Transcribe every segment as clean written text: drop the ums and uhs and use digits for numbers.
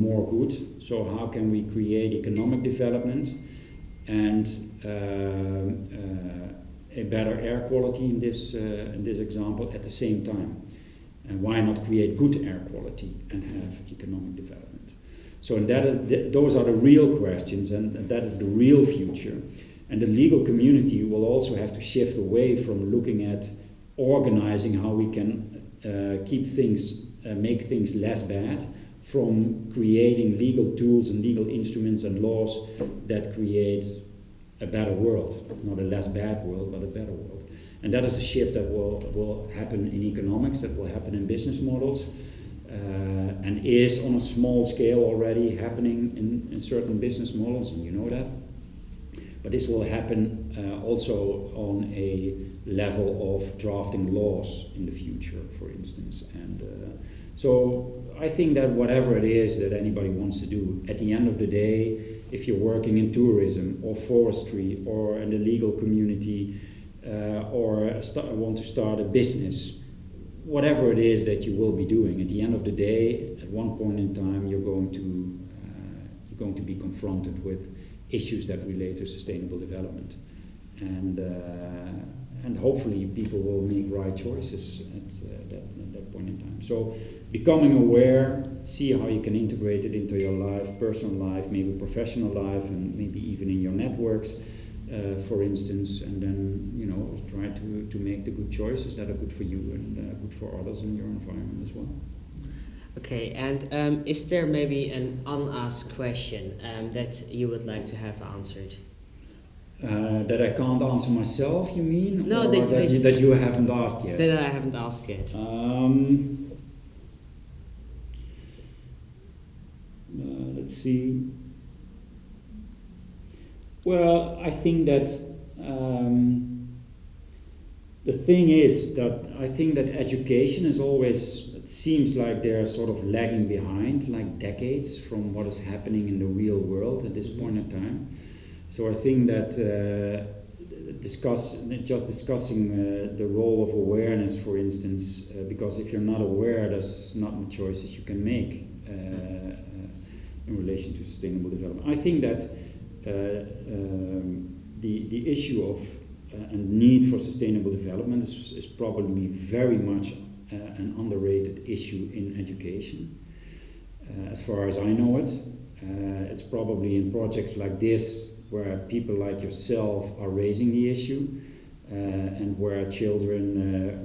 more good. So how can we create economic development and a better air quality in this example at the same time? And why not create good air quality and have economic development? So those are the real questions, and that is the real future. And the legal community will also have to shift away from looking at organizing how we can make things less bad, from creating legal tools and legal instruments and laws that create a better world, not a less bad world, but a better world. And that is a shift that will happen in economics, that will happen in business models, and is on a small scale already happening in certain business models, and you know that. But this will happen also on a level of drafting laws in the future, for instance. And so I think that whatever it is that anybody wants to do, at the end of the day, if you're working in tourism or forestry or in the legal community or want to start a business, whatever it is that you will be doing, at the end of the day, at one point in time, you're going to be confronted with issues that relate to sustainable development, and hopefully people will make right choices at that point in time. So becoming aware, see how you can integrate it into your life, personal life, maybe professional life, and maybe even in your networks, for instance, and then try to make the good choices that are good for you and good for others in your environment as well. Okay, and is there maybe an unasked question that you would like to have answered? That I can't answer myself, you mean? No, or that you haven't asked yet? That I haven't asked yet. Let's see. Well, I think that the thing is that I think that education is always, it seems like they're sort of lagging behind, like decades from what is happening in the real world at this point in time. So I think that discussing the role of awareness, for instance, because if you're not aware, there's not much choices you can make in relation to sustainable development. I think that the issue of and need for sustainable development is probably very much an underrated issue in education. As far as I know it, it's probably in projects like this where people like yourself are raising the issue, and where children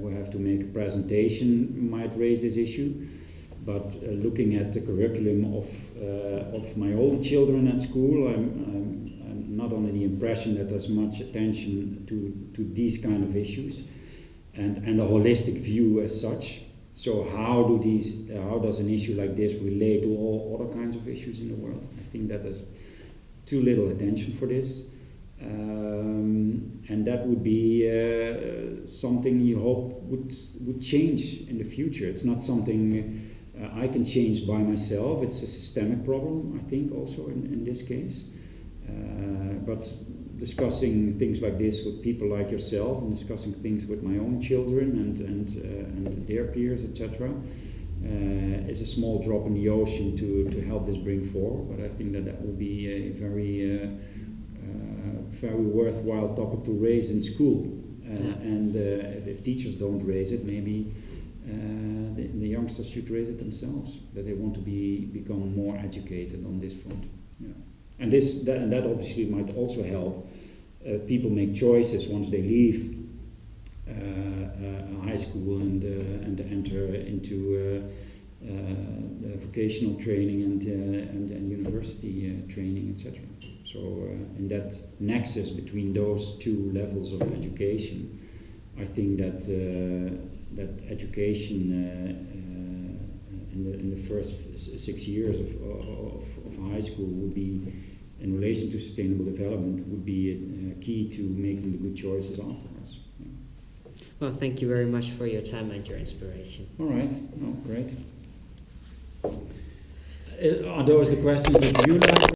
who have to make a presentation might raise this issue. But looking at the curriculum of my own children at school, I'm not under the impression that there's much attention to these kind of issues, and a holistic view as such. So how does an issue like this relate to all other kinds of issues in the world? I think that there's too little attention for this, and that would be something you hope would change in the future. It's not something I can change by myself. It's a systemic problem, I think, also in this case. But discussing things like this with people like yourself, and discussing things with my own children and their peers, etc., is a small drop in the ocean to help this bring forward. But I think that will be a very worthwhile topic to raise in school. And if teachers don't raise it, maybe the youngsters should raise it themselves, that they want to become more educated on this front. Yeah. And that obviously might also help people make choices once they leave high school and enter into vocational training and university training, etc. So in that nexus between those two levels of education, I think that education in the first 6 years of high school would be, in relation to sustainable development, would be key to making the good choices afterwards. Yeah. Well, thank you very much for your time and your inspiration. All right. Oh, great. Are those the questions that you like?